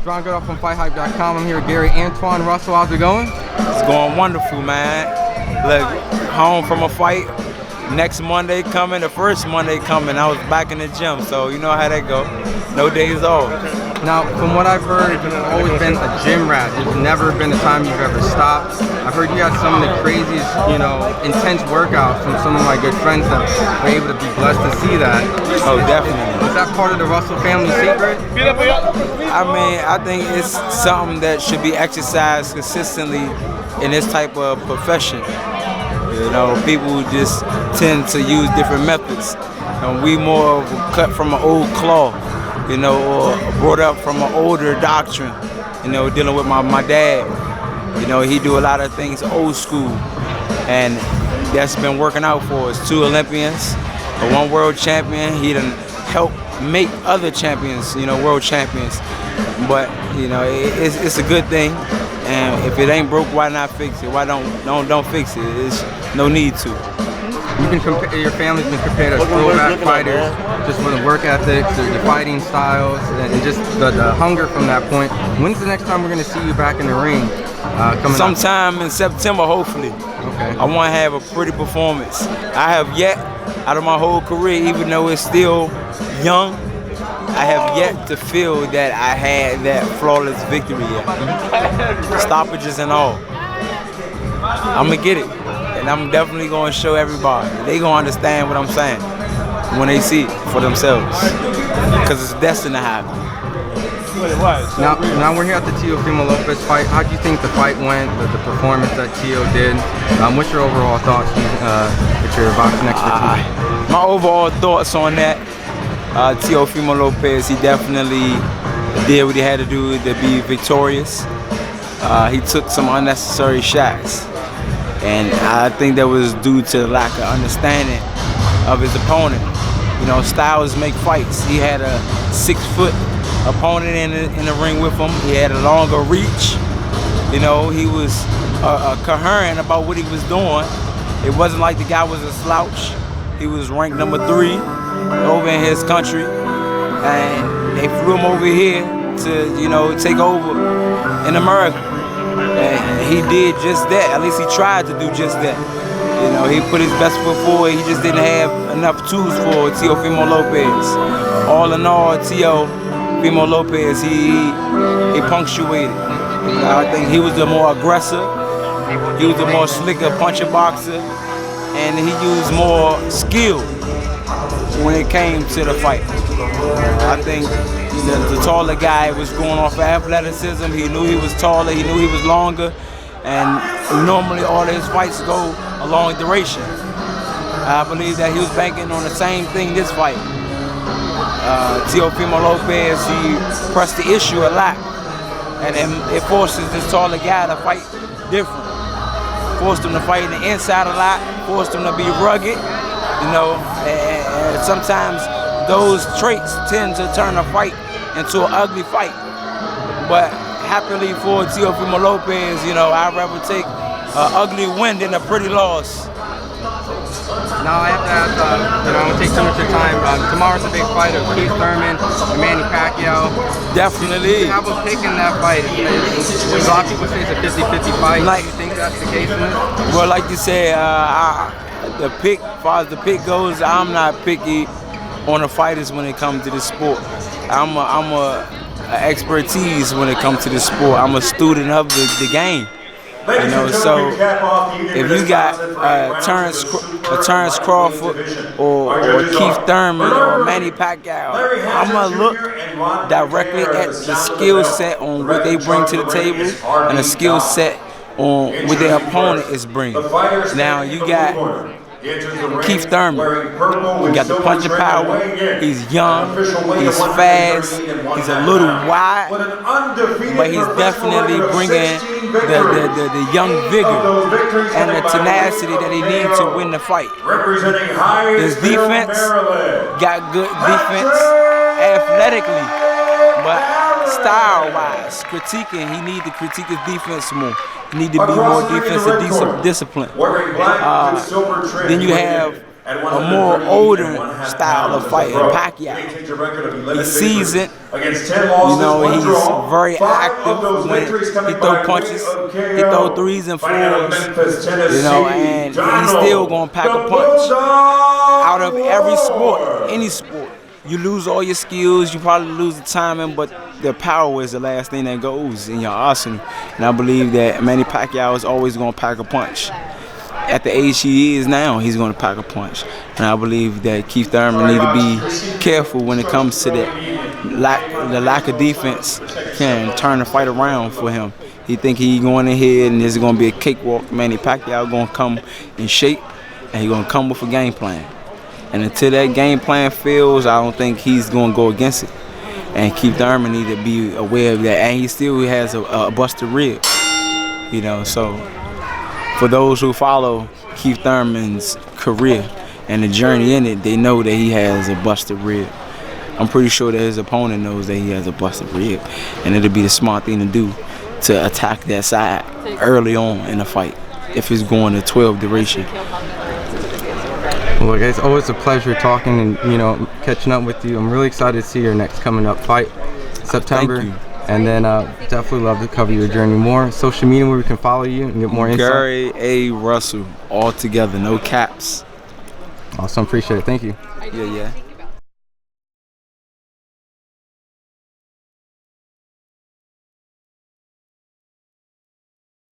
John Goodoff from FightHype.com. I'm here with Gary. Antuanne Russell, how's it going? It's going wonderful, man. Look, home from a fight. Next Monday coming, the first Monday coming, I was back in the gym, so you know how that go. No days off. Now, from what I've heard, you've always been a gym rat. There's never been a time you've ever stopped. I've heard you had some of the craziest, intense workouts from some of my good friends that were able to be blessed to see that. Oh, definitely. Is that part of the Russell family secret? I mean, I think it's something that should be exercised consistently in this type of profession. You know, people just tend to use different methods. And we more of cut from an old cloth, or brought up from an older doctrine, dealing with my dad. He do a lot of things old school, and that's been working out for us. 2 Olympians, a 1 world champion. He done helped make other champions, world champions. But, it's a good thing. And if it ain't broke, why not fix it? Why don't fix it? There's no need to. Your family's been compared as throwback fighters, just for the work ethics, the fighting styles, and just the hunger from that point. When's the next time we're going to see you back in the ring? Sometime in September, hopefully. Okay. I want to have a pretty performance. I have yet, out of my whole career, even though it's still young, I have yet to feel that I had that flawless victory yet. Stoppages and all. I'm going to get it. And I'm definitely going to show everybody. They going to understand what I'm saying when they see it for themselves. Because it's destined to happen. Now we're here at the Teofimo Lopez fight. How do you think the fight went, the performance that Teo did? What's your overall thoughts with your boxing expertise? My overall thoughts on that, Teofimo Lopez, he definitely did what he had to do to be victorious. He took some unnecessary shots, and I think that was due to the lack of understanding of his opponent. Styles make fights. He had a 6-foot opponent in the ring with him. He had a longer reach. He was coherent about what he was doing. It wasn't like the guy was a slouch. He was ranked number 3 over in his country, and they flew him over here to take over in America. And he did just that. At least he tried to do just that. He put his best foot forward. He just didn't have enough tools for Teofimo Lopez. All in all, Teofimo Lopez, he punctuated. I think he was the more aggressive. He was the more slicker puncher boxer, and he used more skill when it came to the fight. I think the taller guy was going off of athleticism. He knew he was taller, he knew he was longer, and normally all his fights go a long duration. I believe that he was banking on the same thing this fight. Teofimo Lopez, he pressed the issue a lot, and it forces this taller guy to fight different. Forced him to fight in the inside a lot, forced him to be rugged, and sometimes those traits tend to turn a fight into an ugly fight. But happily for Teofimo Lopez, I'd rather take an ugly win than a pretty loss. Now I have to ask, I don't take too much of your time. Tomorrow's a big fight of Thurman and Pacquiao. Definitely. Do you have a pick in that fight? A lot of people say it's a 50-50 fight. Do you think that's the case in it? Well, like you said, as far as the pick goes, I'm not picky on the fighters when it comes to this sport. I'm a expertise when it comes to this sport. I'm a student of the game. So if you got Terrence Crawford or Keith Thurman or Manny Pacquiao, I'm gonna look directly at the skill set on what they bring to the table and the skill set on what their opponent is bringing. Now you got Keith Thurman. He got the punching power. He's young. He's fast. He's a little wide, but he's definitely bringing the young vigor and the tenacity that he needs to win the fight. His defense got good defense athletically, but style-wise, critiquing, he needs to critique his defense more. He needs to be more defensive discipline. Then you have a more older style of fighting. Pacquiao. He's seasoned. You know, he's very active when he throw punches. He throw 3s and 4s. You know, and he's still gonna pack a punch. Out of every sport, any sport, you lose all your skills. You probably lose the timing, but the power is the last thing that goes in your arsenal. And I believe that Manny Pacquiao is always gonna pack a punch. At the age he is now, he's going to pack a punch. And I believe that Keith Thurman need to be careful when it comes to the lack of defense can turn the fight around for him. He think he going ahead and this is going to be a cakewalk. Manny Pacquiao going to come in shape and he's going to come with a game plan. And until that game plan fails, I don't think he's going to go against it. And Keith Thurman need to be aware of that. And he still has a busted rib, you know, so. For those who follow Keith Thurman's career and the journey in it, they know that he has a busted rib. I'm pretty sure that his opponent knows that he has a busted rib, and it'll be the smart thing to do to attack that side early on in the fight if it's going to 12 duration. Well, it's always a pleasure talking and, you know, catching up with you. I'm really excited to see your next coming up fight, September. Thank you. And then definitely love to cover your journey more. Social media where we can follow you and get more insight. Gary A. Russell, all together, no caps. Awesome, appreciate it. Thank you. Yeah.